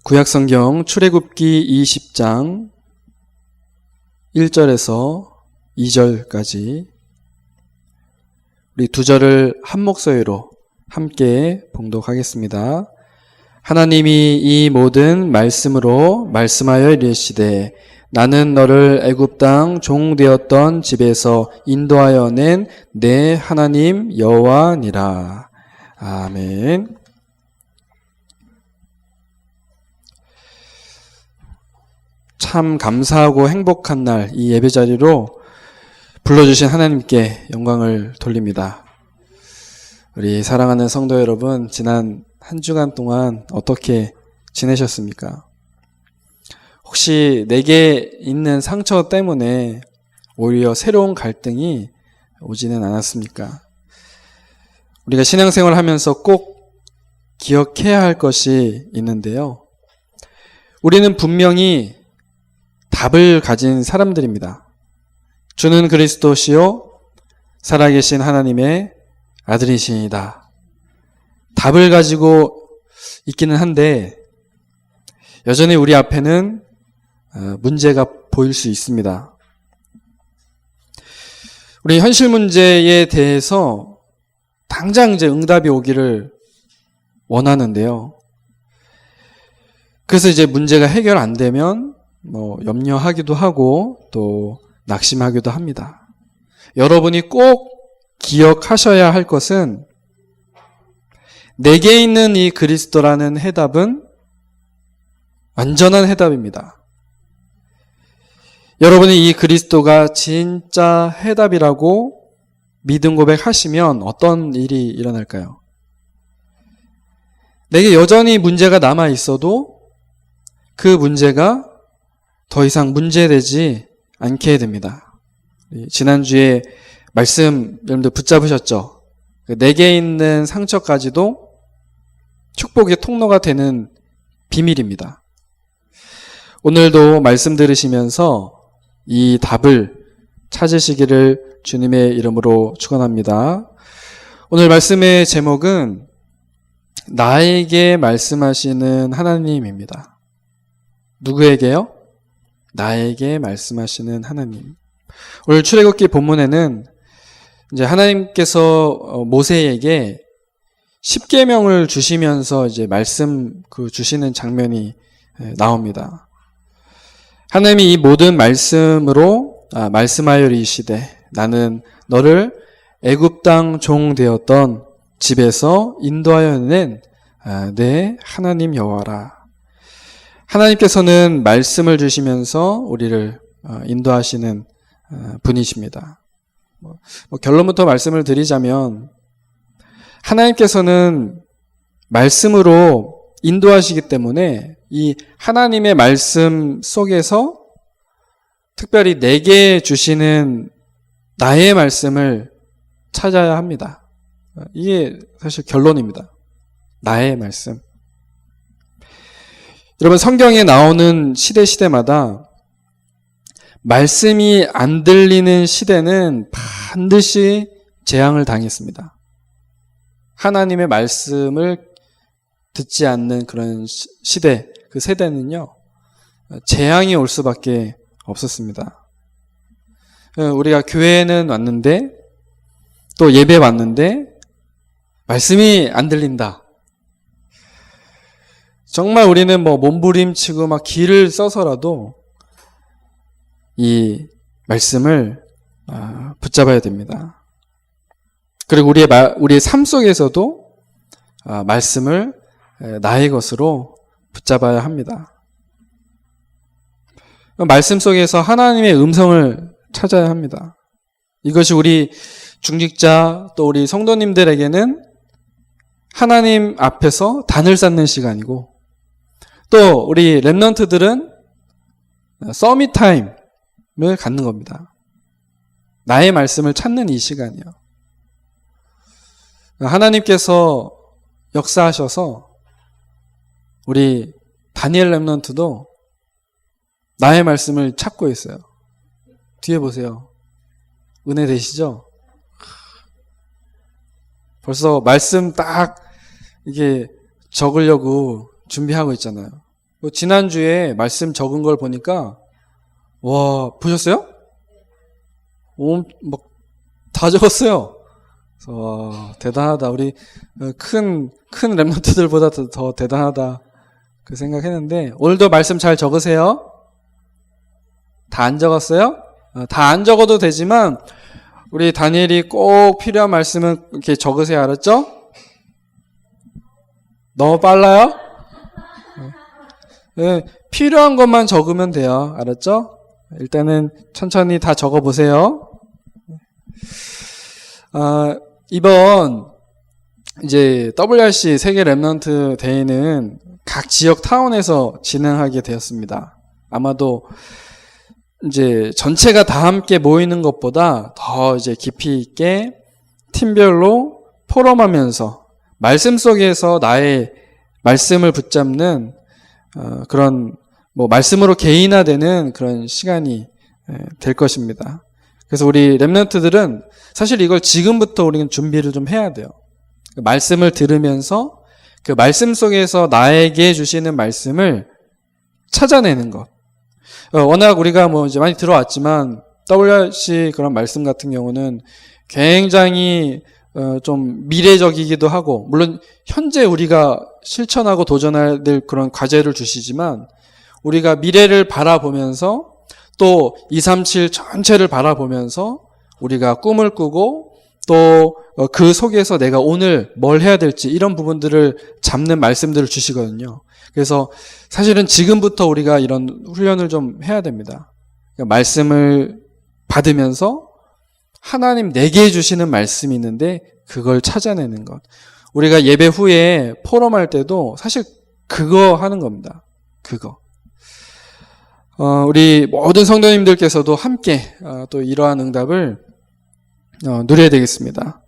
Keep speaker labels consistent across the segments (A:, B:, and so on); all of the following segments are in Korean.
A: 구약성경 출애굽기 20장 1절에서 2절까지 우리 두 절을 한 목소리로 함께 봉독하겠습니다. 하나님이 이 모든 말씀으로 말씀하여 이르시되 나는 너를 애굽 땅 종 되었던 집에서 인도하여 낸 내 하나님 여호와니라. 아멘. 참 감사하고 행복한 날 이 예배 자리로 불러주신 하나님께 영광을 돌립니다. 우리 사랑하는 성도 여러분, 지난 한 주간 동안 어떻게 지내셨습니까? 혹시 내게 있는 상처 때문에 오히려 새로운 갈등이 오지는 않았습니까? 우리가 신앙생활을 하면서 꼭 기억해야 할 것이 있는데요. 우리는 분명히 답을 가진 사람들입니다. 주는 그리스도시요 살아계신 하나님의 아들이시니다. 답을 가지고 있기는 한데 여전히 우리 앞에는 문제가 보일 수 있습니다. 우리 현실 문제에 대해서 당장 이제 응답이 오기를 원하는데요. 그래서 이제 문제가 해결 안 되면 염려하기도 하고 또 낙심하기도 합니다. 여러분이 꼭 기억하셔야 할 것은 내게 있는 이 그리스도라는 해답은 완전한 해답입니다. 여러분이 이 그리스도가 진짜 해답이라고 믿음 고백하시면 어떤 일이 일어날까요? 내게 여전히 문제가 남아 있어도 그 문제가 더 이상 문제되지 않게 됩니다. 지난주에 말씀 여러분들 붙잡으셨죠? 내게 있는 상처까지도 축복의 통로가 되는 비밀입니다. 오늘도 말씀 들으시면서 이 답을 찾으시기를 주님의 이름으로 축원합니다. 오늘 말씀의 제목은 나에게 말씀하시는 하나님입니다. 누구에게요? 나에게 말씀하시는 하나님. 오늘 출애굽기 본문에는 이제 하나님께서 모세에게 10계명을 주시면서 이제 말씀 주시는 장면이 나옵니다. 하나님이 이 모든 말씀으로 말씀하여 이르시되 나는 너를 애굽 땅 종 되었던 집에서 인도하여 낸 내 하나님 여호와라. 하나님께서는 말씀을 주시면서 우리를 인도하시는 분이십니다. 결론부터 말씀을 드리자면 하나님께서는 말씀으로 인도하시기 때문에 이 하나님의 말씀 속에서 특별히 내게 주시는 나의 말씀을 찾아야 합니다. 이게 사실 결론입니다. 나의 말씀. 여러분, 성경에 나오는 시대마다 말씀이 안 들리는 시대는 반드시 재앙을 당했습니다. 하나님의 말씀을 듣지 않는 그런 시대, 그 세대는요, 재앙이 올 수밖에 없었습니다. 우리가 교회에는 왔는데, 또 예배 왔는데, 말씀이 안 들린다. 정말 우리는 몸부림치고 막 기를 써서라도 이 말씀을 붙잡아야 됩니다. 그리고 우리의 삶 속에서도 말씀을 나의 것으로 붙잡아야 합니다. 말씀 속에서 하나님의 음성을 찾아야 합니다. 이것이 우리 중직자 또 우리 성도님들에게는 하나님 앞에서 단을 쌓는 시간이고 또 우리 렘넌트들은 서밋 타임을 갖는 겁니다. 나의 말씀을 찾는 이 시간이요. 하나님께서 역사하셔서 우리 다니엘 렘넌트도 나의 말씀을 찾고 있어요. 뒤에 보세요. 은혜 되시죠? 벌써 말씀 딱 이게 적으려고 준비하고 있잖아요. 지난주에 말씀 적은 걸 보니까, 와, 보셨어요? 다 적었어요. 그래서, 와, 대단하다. 우리 큰 랩런트들보다 더 대단하다. 그 생각했는데, 오늘도 말씀 잘 적으세요. 다 안 적었어요? 다 안 적어도 되지만, 우리 다니엘이 꼭 필요한 말씀은 이렇게 적으세요. 알았죠? 너무 빨라요? 네, 필요한 것만 적으면 돼요. 알았죠? 일단은 천천히 다 적어보세요. 이번 이제 WRC 세계 랩런트 대회는 각 지역 타운에서 진행하게 되었습니다. 아마도 이제 전체가 다 함께 모이는 것보다 더 이제 깊이 있게 팀별로 포럼하면서 말씀 속에서 나의 말씀을 붙잡는 그런 말씀으로 개인화되는 그런 시간이 될 것입니다. 그래서 우리 랩런트들은 사실 이걸 지금부터 우리는 준비를 좀 해야 돼요. 말씀을 들으면서 그 말씀 속에서 나에게 주시는 말씀을 찾아내는 것. 워낙 우리가 이제 많이 들어왔지만 WRC 그런 말씀 같은 경우는 굉장히 좀 미래적이기도 하고, 물론 현재 우리가 실천하고 도전해야 될 그런 과제를 주시지만, 우리가 미래를 바라보면서 또 237 전체를 바라보면서 우리가 꿈을 꾸고 또 그 속에서 내가 오늘 뭘 해야 될지 이런 부분들을 잡는 말씀들을 주시거든요. 그래서 사실은 지금부터 우리가 이런 훈련을 좀 해야 됩니다. 그러니까 말씀을 받으면서 하나님 내게 주시는 말씀이 있는데 그걸 찾아내는 것. 우리가 예배 후에 포럼할 때도 사실 그거 하는 겁니다. 그거. 우리 모든 성도님들께서도 함께 또 이러한 응답을 누려야 되겠습니다.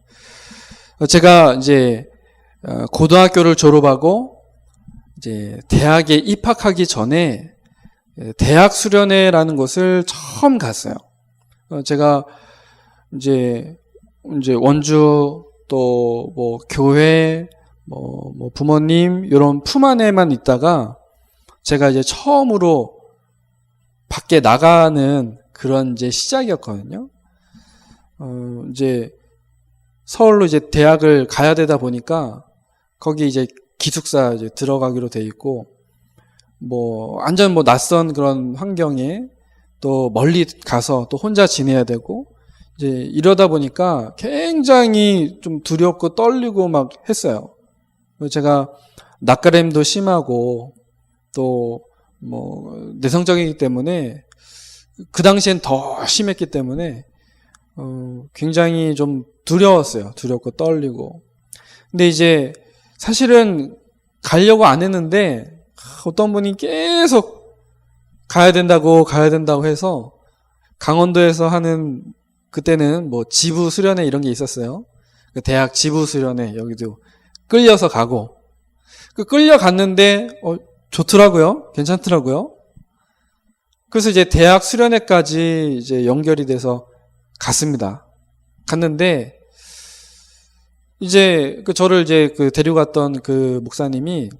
A: 제가 이제 고등학교를 졸업하고 이제 대학에 입학하기 전에 대학 수련회라는 곳을 처음 갔어요. 제가 이제 원주 또 교회 부모님 이런 품 안에만 있다가 제가 이제 처음으로 밖에 나가는 그런 이제 시작이었거든요. 이제 서울로 이제 대학을 가야 되다 보니까 거기 이제 기숙사 이제 들어가기로 돼 있고, 완전 낯선 그런 환경에 또 멀리 가서 또 혼자 지내야 되고, 이제 이러다 보니까 굉장히 좀 두렵고 떨리고 막 했어요. 제가 낯가림도 심하고 또 내성적이기 때문에 그 당시엔 더 심했기 때문에 굉장히 좀 두려웠어요. 두렵고 떨리고. 근데 이제 사실은 가려고 안 했는데 어떤 분이 계속 가야 된다고 해서 강원도에서 하는, 그때는 지부 수련회 이런 게 있었어요. 대학 지부 수련회 여기도 끌려서 가고, 끌려갔는데 좋더라고요. 괜찮더라고요. 그래서 이제 대학 수련회까지 이제 연결이 돼서 갔는데 이제 저를 이제 데려갔던 그 목사님이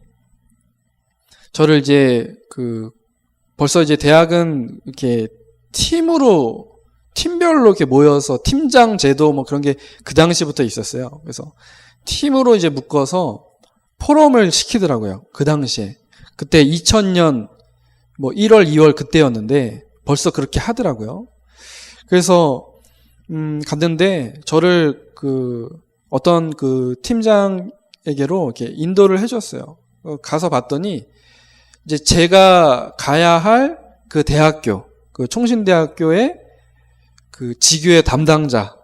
A: 저를 이제 벌써 이제 대학은 이렇게 팀별로 이렇게 모여서 팀장 제도 그런 게 그 당시부터 있었어요. 그래서 팀으로 이제 묶어서 포럼을 시키더라고요. 그 당시에. 그때 2000년 1월, 2월 그때였는데 벌써 그렇게 하더라고요. 그래서 갔는데 저를 어떤 팀장에게로 이렇게 인도를 해줬어요. 가서 봤더니 이제 제가 가야 할 그 대학교, 총신대학교의 지교회 담당자,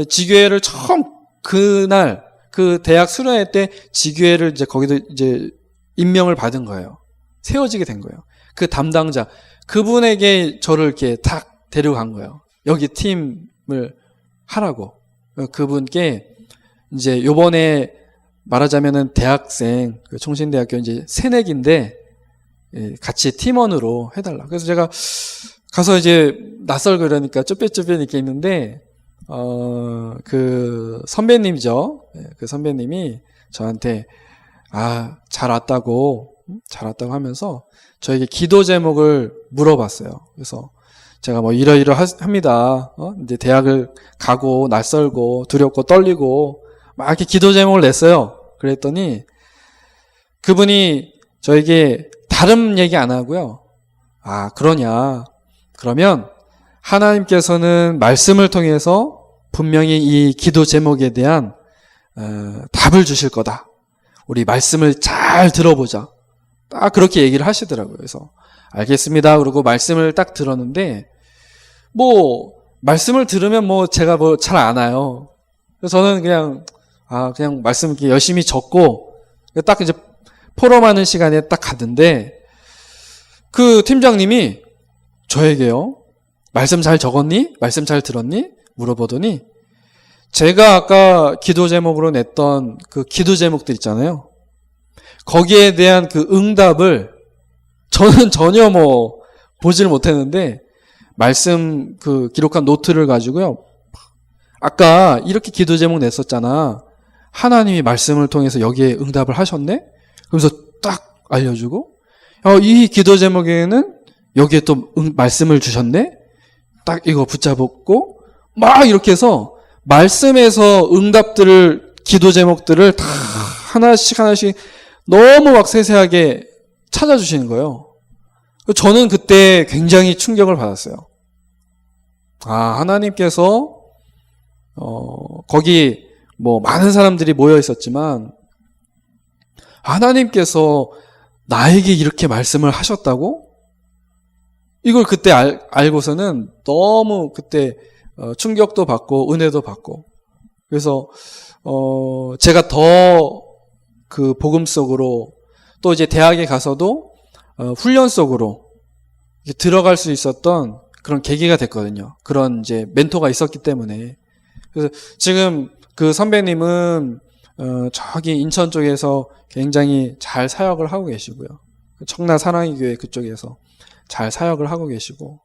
A: 지교회를 처음 그날 그 대학 수련회 때 지교회를 이제 거기도 이제 임명을 받은 거예요. 세워지게 된 거예요. 그 담당자, 그분에게 저를 이렇게 탁 데려간 거예요. 여기 팀을 하라고. 그분께 이제 요번에 말하자면은 대학생, 총신대학교 이제 새내기인데 같이 팀원으로 해달라. 그래서 제가 가서 이제 낯설고 이러니까 쭈뼛쭈뼛 이렇게 있는데, 그 선배님이죠. 그 선배님이 저한테 잘 왔다고, 잘 왔다고 하면서 저에게 기도 제목을 물어봤어요. 그래서 제가 뭐 이러이러합니다. 이제 대학을 가고 낯설고 두렵고 떨리고 막 이렇게 기도 제목을 냈어요. 그랬더니 그분이 저에게 다른 얘기 안 하고요. 아, 그러냐. 그러면 하나님께서는 말씀을 통해서 분명히 이 기도 제목에 대한 답을 주실 거다. 우리 말씀을 잘 들어보자. 딱 그렇게 얘기를 하시더라고요. 그래서 알겠습니다. 그러고 말씀을 딱 들었는데 뭐 말씀을 들으면 뭐 제가 뭐 잘 아나요. 그래서 저는 그냥 말씀 이렇게 열심히 적고 딱 이제 포럼하는 시간에 딱 갔는데 그 팀장님이 저에게요. 말씀 잘 적었니? 말씀 잘 들었니? 물어보더니 제가 아까 기도 제목으로 냈던 그 기도 제목들 있잖아요. 거기에 대한 그 응답을 저는 전혀 뭐 보지를 못했는데 말씀 그 기록한 노트를 가지고요. 아까 이렇게 기도 제목 냈었잖아. 하나님이 말씀을 통해서 여기에 응답을 하셨네? 그러면서 딱 알려주고 이 기도 제목에는 여기에 또 말씀을 주셨네? 딱 이거 붙잡고 막 이렇게 해서 말씀에서 응답들을 기도 제목들을 다 하나씩 너무 막 세세하게 찾아주시는 거예요. 저는 그때 굉장히 충격을 받았어요. 아, 하나님께서 거기 뭐 많은 사람들이 모여 있었지만 하나님께서 나에게 이렇게 말씀을 하셨다고? 이걸 그때 알고서는 너무 그때 충격도 받고 은혜도 받고 그래서 제가 더 그 복음 속으로 또 이제 대학에 가서도 훈련 속으로 들어갈 수 있었던 그런 계기가 됐거든요. 그런 이제 멘토가 있었기 때문에. 그래서 지금 그 선배님은 저기 인천 쪽에서 굉장히 잘 사역을 하고 계시고요. 청라 사랑의 교회 그쪽에서 잘 사역을 하고 계시고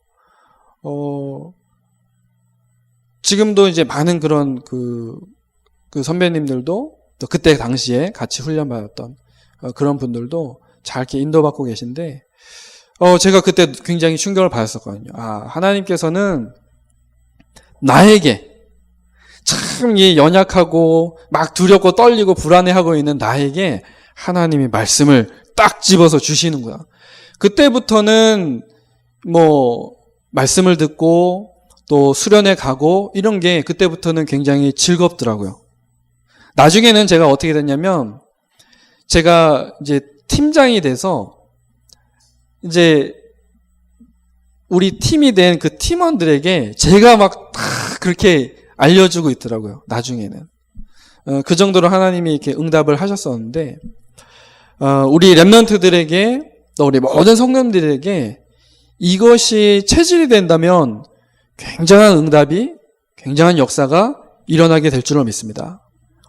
A: 지금도 이제 많은 그런 그 선배님들도 또 그때 당시에 같이 훈련받았던 그런 분들도 잘 이렇게 인도받고 계신데 제가 그때 굉장히 충격을 받았었거든요. 아, 하나님께서는 나에게 참 연약하고 막 두렵고 떨리고 불안해하고 있는 나에게 하나님이 말씀을 딱 집어서 주시는구나. 그때부터는 뭐 말씀을 듣고 또 수련회 가고 이런 게 그때부터는 굉장히 즐겁더라고요. 나중에는 제가 어떻게 됐냐면 제가 이제 팀장이 돼서 이제 우리 팀이 된 그 팀원들에게 제가 막 다 그렇게 알려주고 있더라고요. 나중에는 그 정도로 하나님이 이렇게 응답을 하셨었는데 우리 랩런트들에게 또 우리 모든 성도님들에게 이것이 체질이 된다면 굉장한 응답이 굉장한 역사가 일어나게 될 줄로 믿습니다.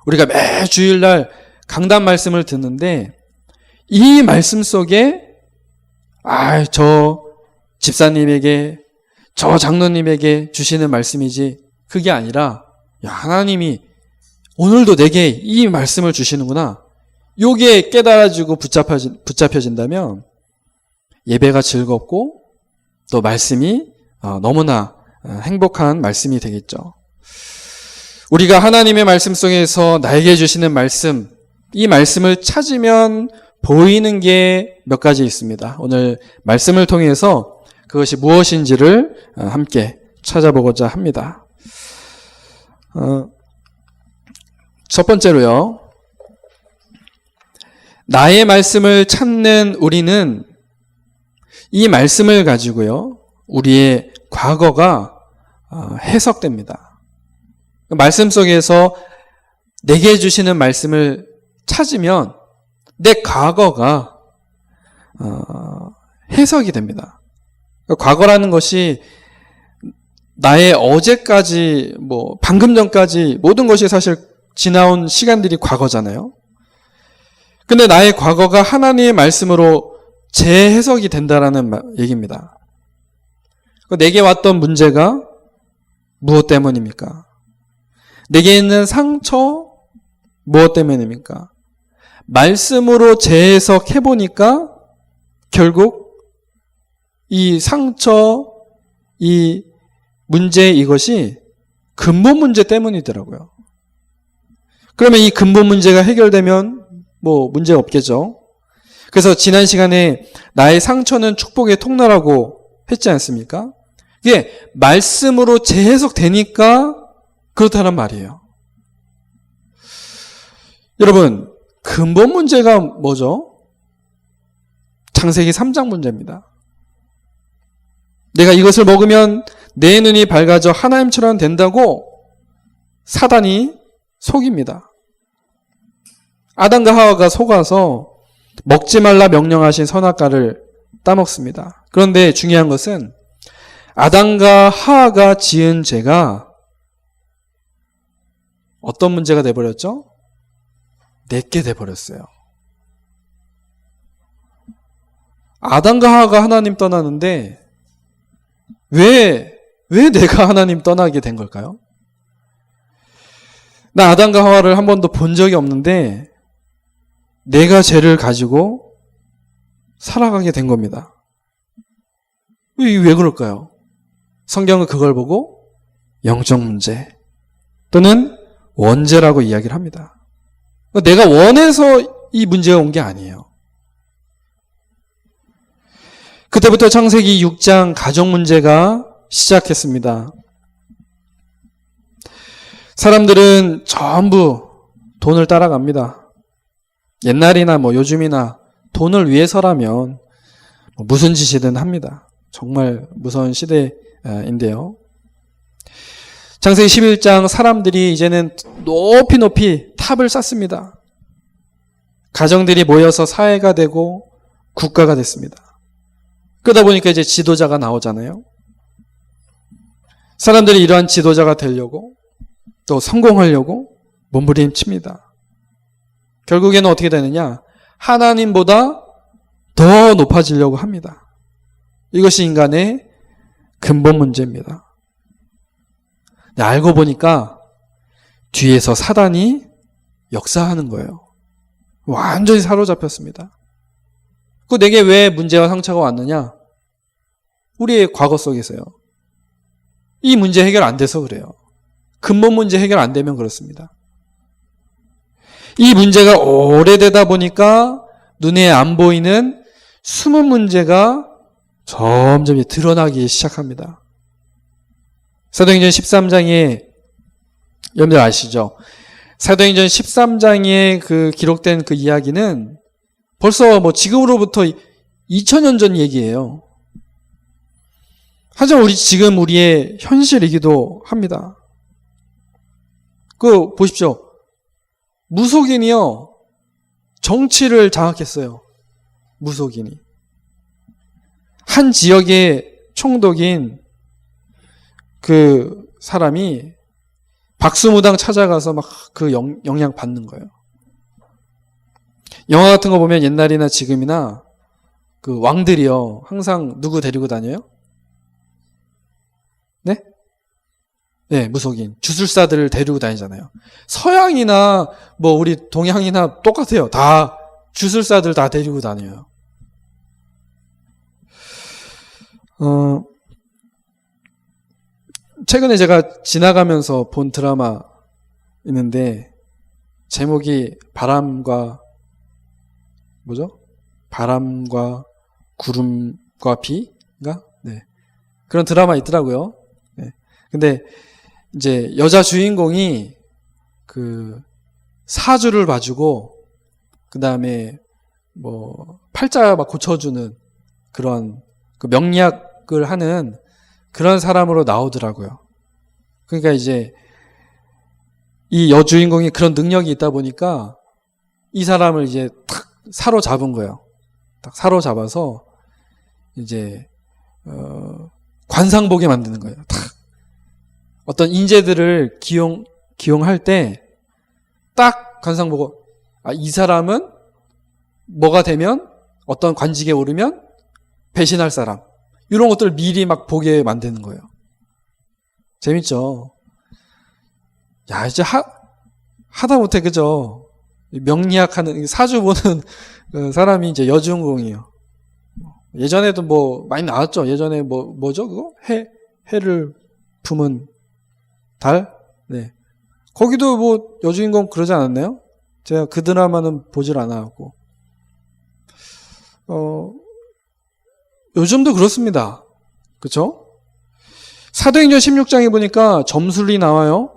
A: 우리가 매 주일날 강단 말씀을 듣는데 이 말씀 속에 저 집사님에게 저 장로님에게 주시는 말씀이지 그게 아니라 하나님이 오늘도 내게 이 말씀을 주시는구나. 요게 깨달아지고 붙잡혀진다면 예배가 즐겁고 또 말씀이 너무나 행복한 말씀이 되겠죠. 우리가 하나님의 말씀 속에서 나에게 주시는 말씀, 이 말씀을 찾으면 보이는 게 몇 가지 있습니다. 오늘 말씀을 통해서 그것이 무엇인지를 함께 찾아보고자 합니다. 첫 번째로요. 나의 말씀을 찾는 우리는 이 말씀을 가지고요. 우리의 과거가 해석됩니다. 말씀 속에서 내게 주시는 말씀을 찾으면 내 과거가 해석이 됩니다. 과거라는 것이 나의 어제까지 방금 전까지 모든 것이 사실 지나온 시간들이 과거잖아요. 근데 나의 과거가 하나님의 말씀으로 재해석이 된다라는 얘기입니다. 내게 왔던 문제가 무엇 때문입니까? 내게 있는 상처 무엇 때문입니까? 말씀으로 재해석해 보니까 결국 이 상처, 이 문제, 이것이 근본 문제 때문이더라고요. 그러면 이 근본 문제가 해결되면 뭐 문제 없겠죠. 그래서 지난 시간에 나의 상처는 축복의 통로라고 했지 않습니까? 이게 말씀으로 재해석되니까 그렇다는 말이에요. 여러분, 근본 문제가 뭐죠? 창세기 3장 문제입니다. 내가 이것을 먹으면 내 눈이 밝아져 하나님처럼 된다고 사단이 속입니다. 아담과 하와가 속아서 먹지 말라 명령하신 선악과를 따먹습니다. 그런데 중요한 것은 아담과 하와가 지은 죄가 어떤 문제가 돼버렸죠? 내게 돼버렸어요. 아담과 하와가 하나님 떠나는데 왜 내가 하나님 떠나게 된 걸까요? 나 아담과 하와를 한 번도 본 적이 없는데 내가 죄를 가지고 살아가게 된 겁니다. 왜 그럴까요? 성경은 그걸 보고 영적 문제 또는 원죄라고 이야기를 합니다. 내가 원해서 이 문제가 온 게 아니에요. 그때부터 창세기 6장 가정 문제가 시작했습니다. 사람들은 전부 돈을 따라갑니다. 옛날이나 뭐 요즘이나 돈을 위해서라면 무슨 짓이든 합니다. 정말 무서운 시대인데요. 창세기 11장 사람들이 이제는 높이 탑을 쌓습니다. 가정들이 모여서 사회가 되고 국가가 됐습니다. 그러다 보니까 이제 지도자가 나오잖아요. 사람들이 이러한 지도자가 되려고 또 성공하려고 몸부림칩니다. 결국에는 어떻게 되느냐? 하나님보다 더 높아지려고 합니다. 이것이 인간의 근본 문제입니다. 알고 보니까 뒤에서 사단이 역사하는 거예요. 완전히 사로잡혔습니다. 그 내게 왜 문제와 상처가 왔느냐? 우리의 과거 속에서요. 이 문제 해결 안 돼서 그래요. 근본 문제 해결 안 되면 그렇습니다. 이 문제가 오래되다 보니까 눈에 안 보이는 숨은 문제가 점점 드러나기 시작합니다. 사도행전 13장에 여러분들 아시죠? 사도행전 13장에 그 기록된 그 이야기는 벌써 뭐 지금으로부터 2000년 전 얘기예요. 하지만 지금 우리의 현실이기도 합니다. 보십시오. 무속인이요. 정치를 장악했어요. 무속인이. 한 지역의 총독인 그 사람이 박수무당 찾아가서 막 그 영향 받는 거예요. 영화 같은 거 보면 옛날이나 지금이나 그 왕들이요. 항상 누구 데리고 다녀요? 네? 네, 무속인. 주술사들을 데리고 다니잖아요. 서양이나 뭐 우리 동양이나 똑같아요. 다 주술사들 다 데리고 다녀요. 최근에 제가 지나가면서 본 드라마 있는데 제목이 바람과 구름과 비인가? 네. 그런 드라마 있더라고요. 네. 근데 이제 여자 주인공이 그 사주를 봐주고 그 다음에 뭐 팔자 막 고쳐주는 그런 그 명리학을 하는 그런 사람으로 나오더라고요. 그러니까 이제 이 여주인공이 그런 능력이 있다 보니까 이 사람을 이제 탁 사로잡은 거예요. 딱 사로잡아서 이제 관상보게 만드는 거예요. 탁 어떤 인재들을 기용할 때 딱 관상 보고 이 사람은 뭐가 되면 어떤 관직에 오르면 배신할 사람 이런 것들을 미리 막 보게 만드는 거예요. 재밌죠? 야 이제 하다 못해 그죠? 명리학하는 사주 보는 그 사람이 이제 여주인공이에요. 예전에도 뭐 많이 나왔죠. 예전에 뭐죠 그거? 해를 품은 달? 네. 거기도 뭐 여주인공 그러지 않았나요? 제가 그 드라마는 보질 않아갖고. 요즘도 그렇습니다. 그쵸? 사도행전 16장에 보니까 점술이 나와요.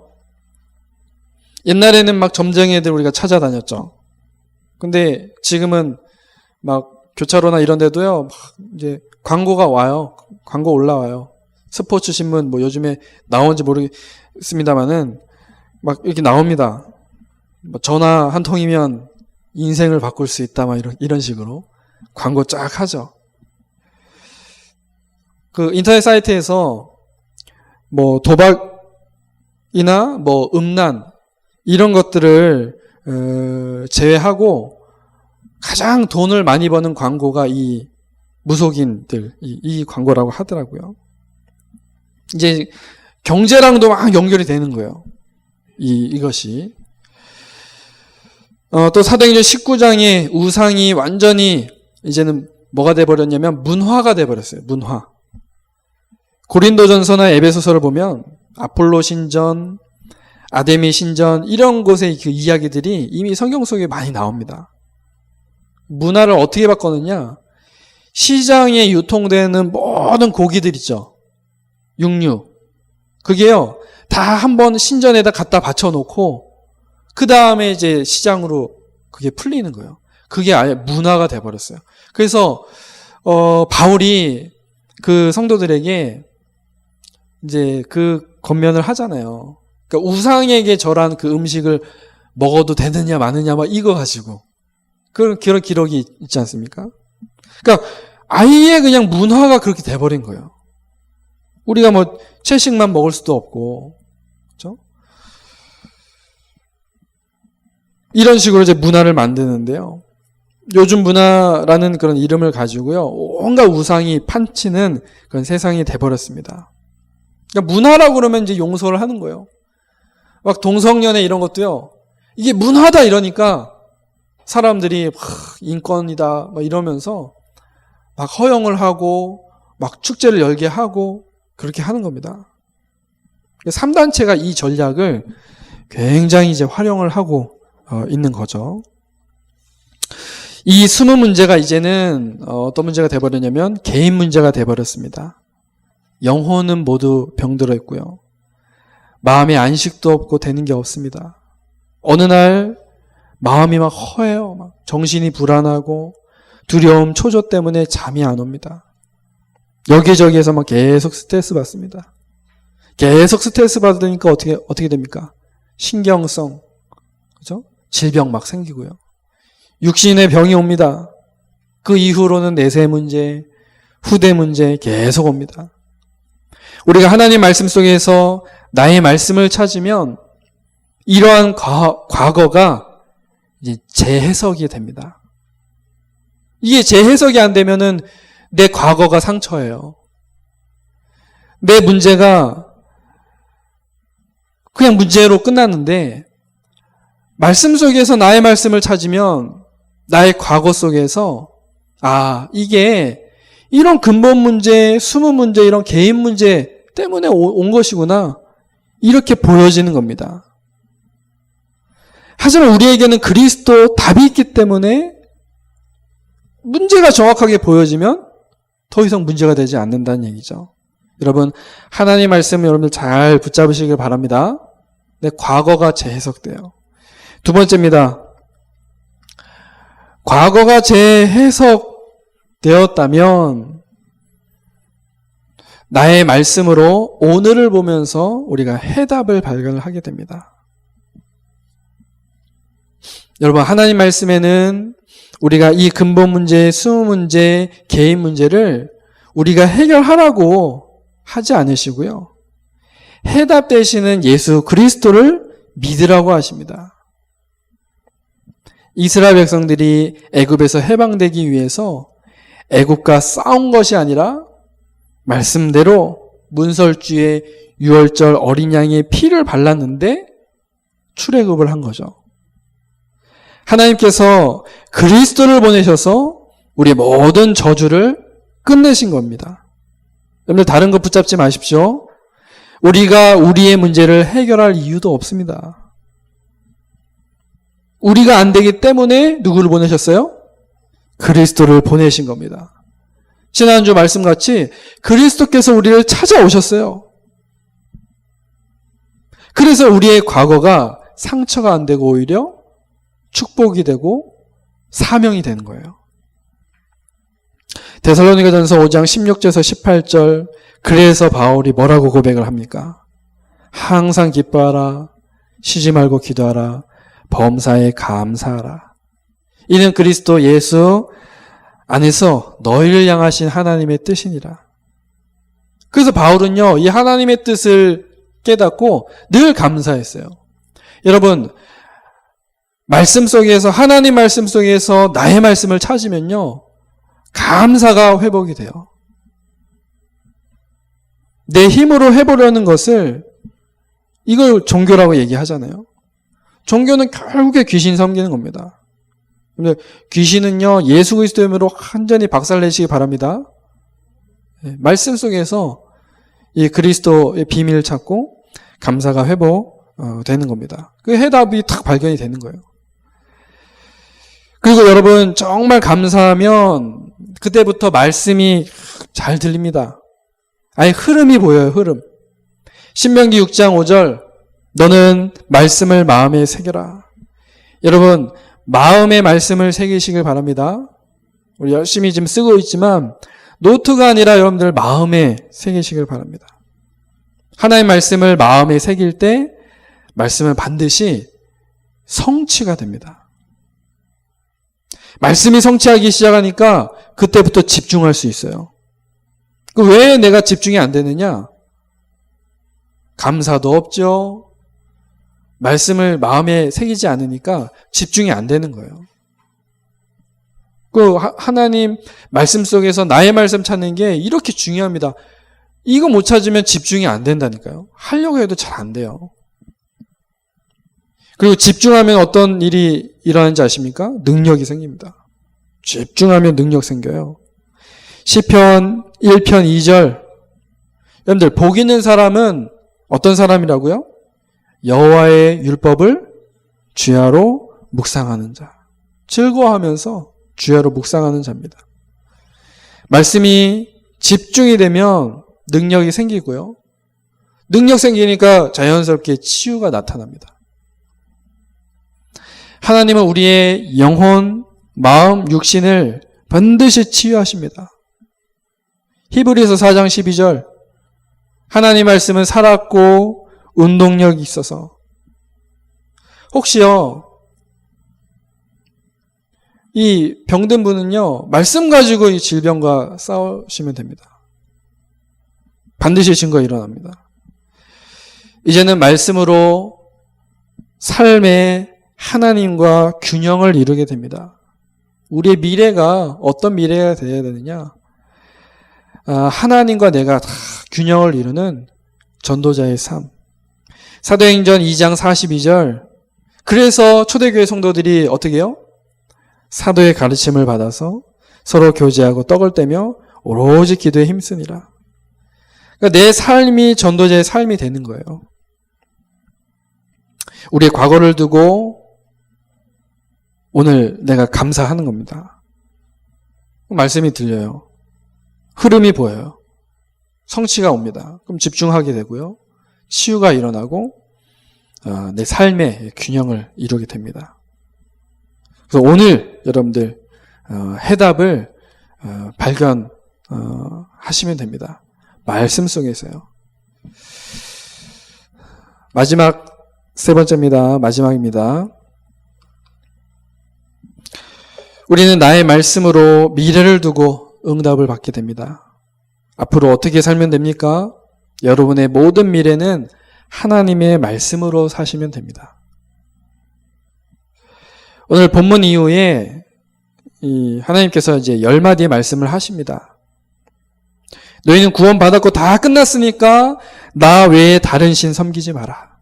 A: 옛날에는 막 점쟁이 애들 우리가 찾아다녔죠. 근데 지금은 막 교차로나 이런 데도요, 막 이제 광고가 와요. 광고 올라와요. 스포츠 신문 뭐 요즘에 나온지 모르겠습니다만은 막 이렇게 나옵니다. 뭐 전화 한 통이면 인생을 바꿀 수 있다, 막 이런 식으로 광고 쫙 하죠. 그 인터넷 사이트에서 뭐 도박이나 뭐 음란 이런 것들을 제외하고 가장 돈을 많이 버는 광고가 이 무속인들 이 광고라고 하더라고요. 이제 경제랑도 막 연결이 되는 거예요. 이것이. 또 사도행전 19장에 우상이 완전히 이제는 뭐가 돼버렸냐면 문화가 돼버렸어요. 문화. 고린도전서나 에베소서를 보면 아폴로 신전, 아데미 신전 이런 곳의 그 이야기들이 이미 성경 속에 많이 나옵니다. 문화를 어떻게 바꿨느냐? 시장에 유통되는 모든 고기들 있죠. 육류. 그게요. 다 한번 신전에다 갖다 받쳐놓고 그 다음에 이제 시장으로 그게 풀리는 거예요. 그게 아예 문화가 돼버렸어요. 그래서 바울이 그 성도들에게 이제 그 권면을 하잖아요. 그러니까 우상에게 절한 그 음식을 먹어도 되느냐 마느냐 막 이거 가지고 그런 기록이 있지 않습니까? 그러니까 아예 그냥 문화가 그렇게 돼버린 거예요. 우리가 뭐 채식만 먹을 수도 없고, 그렇죠? 이런 식으로 이제 문화를 만드는데요. 요즘 문화라는 그런 이름을 가지고요, 온갖 우상이 판치는 그런 세상이 돼버렸습니다. 그러니까 문화라고 그러면 이제 용서를 하는 거예요. 막 동성연애 이런 것도요, 이게 문화다 이러니까 사람들이 막 인권이다 막 이러면서 막 허용을 하고 막 축제를 열게 하고 그렇게 하는 겁니다. 3단체가 이 전략을 굉장히 이제 활용을 하고 있는 거죠. 이 숨은 문제가 이제는 어떤 문제가 돼버렸냐면 개인 문제가 돼버렸습니다. 영혼은 모두 병들어 있고요. 마음에 안식도 없고 되는 게 없습니다. 어느 날 마음이 막 허해요. 막 정신이 불안하고 두려움, 초조 때문에 잠이 안 옵니다. 여기저기에서 막 계속 스트레스 받습니다. 계속 스트레스 받으니까 어떻게 됩니까? 신경성, 그죠? 질병 막 생기고요. 육신의 병이 옵니다. 그 이후로는 내세 문제, 후대 문제 계속 옵니다. 우리가 하나님 말씀 속에서 나의 말씀을 찾으면 이러한 과거가 이제 재해석이 됩니다. 이게 재해석이 안 되면은 내 과거가 상처예요. 내 문제가 그냥 문제로 끝났는데 말씀 속에서 나의 말씀을 찾으면 나의 과거 속에서 이게 이런 근본 문제, 숨은 문제, 이런 개인 문제 때문에 온 것이구나. 이렇게 보여지는 겁니다. 하지만 우리에게는 그리스도 답이 있기 때문에 문제가 정확하게 보여지면 더 이상 문제가 되지 않는다는 얘기죠. 여러분, 하나님의 말씀 여러분들 잘 붙잡으시길 바랍니다. 내 과거가 재해석돼요. 두 번째입니다. 과거가 재해석되었다면 나의 말씀으로 오늘을 보면서 우리가 해답을 발견을 하게 됩니다. 여러분, 하나님 말씀에는 우리가 이 근본 문제, 숨은 문제, 개인 문제를 우리가 해결하라고 하지 않으시고요. 해답 되시는 예수 그리스도를 믿으라고 하십니다. 이스라엘 백성들이 애굽에서 해방되기 위해서 애굽과 싸운 것이 아니라 말씀대로 문설주에 유월절 어린 양의 피를 발랐는데 출애굽을 한 거죠. 하나님께서 그리스도를 보내셔서 우리의 모든 저주를 끝내신 겁니다. 여러분들 다른 거 붙잡지 마십시오. 우리가 우리의 문제를 해결할 이유도 없습니다. 우리가 안 되기 때문에 누구를 보내셨어요? 그리스도를 보내신 겁니다. 지난주 말씀같이 그리스도께서 우리를 찾아오셨어요. 그래서 우리의 과거가 상처가 안 되고 오히려 축복이 되고 사명이 되는 거예요. 데살로니가전서 5장 16절에서 18절, 그래서 바울이 뭐라고 고백을 합니까? 항상 기뻐하라, 쉬지 말고 기도하라, 범사에 감사하라. 이는 그리스도 예수 안에서 너희를 향하신 하나님의 뜻이니라. 그래서 바울은요, 이 하나님의 뜻을 깨닫고 늘 감사했어요. 여러분, 말씀 속에서, 하나님 말씀 속에서 나의 말씀을 찾으면요, 감사가 회복이 돼요. 내 힘으로 해보려는 것을, 이걸 종교라고 얘기하잖아요. 종교는 결국에 귀신 섬기는 겁니다. 근데 귀신은요, 예수 그리스도의 이름으로 완전히 박살내시기 바랍니다. 말씀 속에서 이 그리스도의 비밀을 찾고 감사가 회복되는 겁니다. 그 해답이 탁 발견이 되는 거예요. 그리고 여러분 정말 감사하면 그때부터 말씀이 잘 들립니다. 아예 흐름이 보여요. 흐름. 신명기 6장 5절, 너는 말씀을 마음에 새겨라. 여러분 마음의 말씀을 새기시길 바랍니다. 우리 열심히 지금 쓰고 있지만 노트가 아니라 여러분들 마음에 새기시길 바랍니다. 하나님의 말씀을 마음에 새길 때 말씀은 반드시 성취가 됩니다. 말씀이 성취하기 시작하니까 그때부터 집중할 수 있어요. 왜 내가 집중이 안 되느냐? 감사도 없죠. 말씀을 마음에 새기지 않으니까 집중이 안 되는 거예요. 그 하나님 말씀 속에서 나의 말씀 찾는 게 이렇게 중요합니다. 이거 못 찾으면 집중이 안 된다니까요. 하려고 해도 잘 안 돼요. 그리고 집중하면 어떤 일이 일어나는지 아십니까? 능력이 생깁니다. 집중하면 능력 생겨요. 시편 1편 2절. 여러분들 복 있는 사람은 어떤 사람이라고요? 여호와의 율법을 주야로 묵상하는 자. 즐거워하면서 주야로 묵상하는 자입니다. 말씀이 집중이 되면 능력이 생기고요. 능력 생기니까 자연스럽게 치유가 나타납니다. 하나님은 우리의 영혼, 마음, 육신을 반드시 치유하십니다. 히브리서 4장 12절, 하나님 말씀은 살았고 운동력이 있어서. 혹시요, 이 병든 분은요, 말씀 가지고 이 질병과 싸우시면 됩니다. 반드시 증거 일어납니다. 이제는 말씀으로 삶의 하나님과 균형을 이루게 됩니다. 우리의 미래가 어떤 미래가 되어야 되느냐? 하나님과 내가 다 균형을 이루는 전도자의 삶. 사도행전 2장 42절. 그래서 초대교회 성도들이 어떻게 해요? 사도의 가르침을 받아서 서로 교제하고 떡을 떼며 오로지 기도에 힘쓰니라. 그러니까 내 삶이 전도자의 삶이 되는 거예요. 우리의 과거를 두고 오늘 내가 감사하는 겁니다. 말씀이 들려요. 흐름이 보여요. 성취가 옵니다. 그럼 집중하게 되고요. 치유가 일어나고 내 삶의 균형을 이루게 됩니다. 그래서 오늘 여러분들 해답을 발견하시면 됩니다. 말씀 속에서요. 마지막 세 번째입니다. 마지막입니다. 우리는 나의 말씀으로 미래를 두고 응답을 받게 됩니다. 앞으로 어떻게 살면 됩니까? 여러분의 모든 미래는 하나님의 말씀으로 사시면 됩니다. 오늘 본문 이후에 하나님께서 이제 10마디의 말씀을 하십니다. 너희는 구원받았고 다 끝났으니까 나 외에 다른 신 섬기지 마라.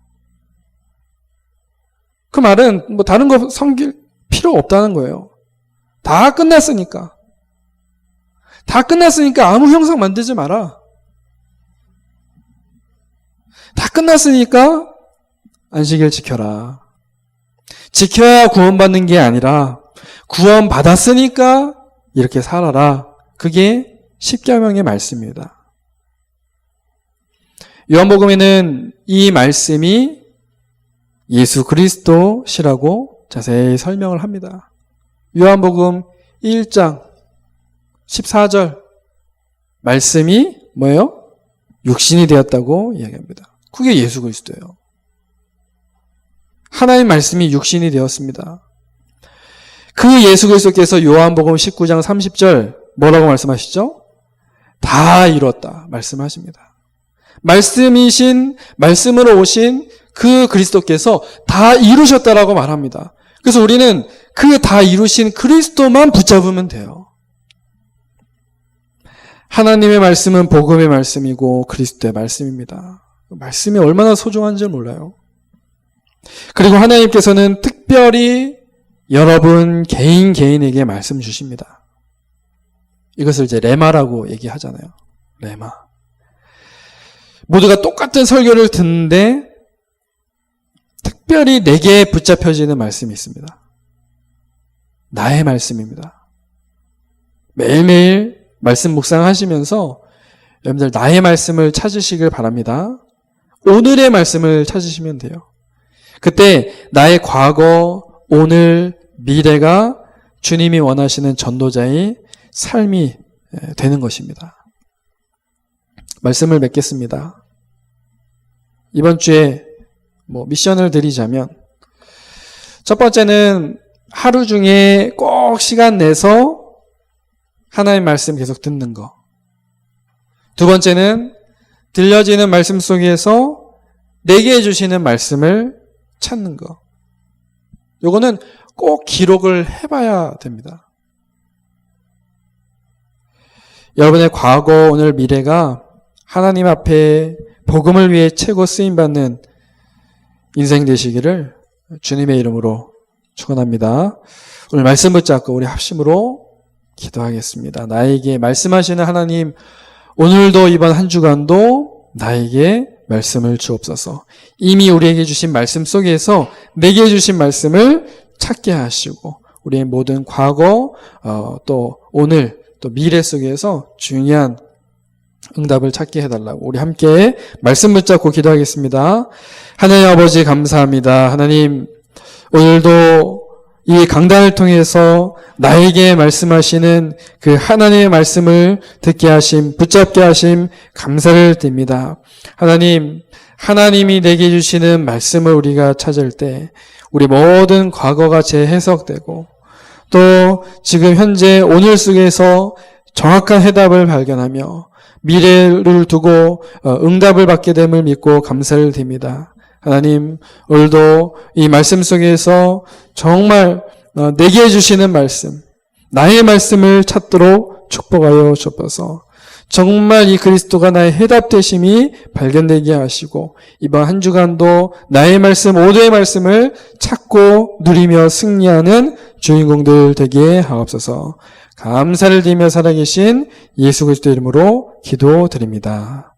A: 그 말은 뭐 다른 거 섬길 필요 없다는 거예요. 다 끝났으니까. 다 끝났으니까 아무 형상 만들지 마라. 다 끝났으니까 안식일 지켜라. 지켜야 구원받는 게 아니라 구원받았으니까 이렇게 살아라. 그게 십계명의 말씀입니다. 요한복음에는 이 말씀이 예수 그리스도시라고 자세히 설명을 합니다. 요한복음 1장 14절 말씀이 뭐예요? 육신이 되었다고 이야기합니다. 그게 예수 그리스도예요. 하나님 말씀이 육신이 되었습니다. 그 예수 그리스도께서 요한복음 19장 30절 뭐라고 말씀하시죠? 다 이뤘다 말씀하십니다. 말씀으로 오신 그 그리스도께서 다 이루셨다라고 말합니다. 그래서 우리는 그 다 이루신 그리스도만 붙잡으면 돼요. 하나님의 말씀은 복음의 말씀이고 그리스도의 말씀입니다. 말씀이 얼마나 소중한지 몰라요. 그리고 하나님께서는 특별히 여러분 개인에게 말씀 주십니다. 이것을 이제 레마라고 얘기하잖아요. 레마. 모두가 똑같은 설교를 듣는데 특별히 내게 붙잡혀지는 말씀이 있습니다. 나의 말씀입니다. 매일매일 말씀 묵상하시면서 여러분들 나의 말씀을 찾으시길 바랍니다. 오늘의 말씀을 찾으시면 돼요. 그때 나의 과거, 오늘, 미래가 주님이 원하시는 전도자의 삶이 되는 것입니다. 말씀을 맺겠습니다. 이번 주에 미션을 드리자면 첫 번째는 하루 중에 꼭 시간 내서 하나님 말씀 계속 듣는 거. 두 번째는 들려지는 말씀 속에서 내게 해주시는 말씀을 찾는 거. 요거는 꼭 기록을 해봐야 됩니다. 여러분의 과거, 오늘, 미래가 하나님 앞에 복음을 위해 최고 쓰임받는 인생 되시기를 주님의 이름으로 축원합니다. 오늘 말씀 붙잡고 우리 합심으로 기도하겠습니다. 나에게 말씀하시는 하나님, 오늘도 이번 한 주간도 나에게 말씀을 주옵소서. 이미 우리에게 주신 말씀 속에서 내게 주신 말씀을 찾게 하시고 우리의 모든 과거, 또 오늘, 또 미래 속에서 중요한 응답을 찾게 해달라고 우리 함께 말씀 붙잡고 기도하겠습니다. 하나님 아버지 감사합니다. 하나님, 오늘도 이 강단을 통해서 나에게 말씀하시는 그 하나님의 말씀을 듣게 하심, 붙잡게 하심 감사를 드립니다. 하나님, 하나님이 내게 주시는 말씀을 우리가 찾을 때 우리 모든 과거가 재해석되고 또 지금 현재 오늘 속에서 정확한 해답을 발견하며 미래를 두고 응답을 받게 됨을 믿고 감사를 드립니다. 하나님, 오늘도 이 말씀 속에서 정말 내게 해주시는 말씀, 나의 말씀을 찾도록 축복하여 주옵소서. 정말 이 그리스도가 나의 해답 되심이 발견되게 하시고 이번 한 주간도 나의 말씀, 모두의 말씀을 찾고 누리며 승리하는 주인공들 되게 하옵소서. 감사를 드리며 살아계신 예수 그리스도 이름으로 기도드립니다.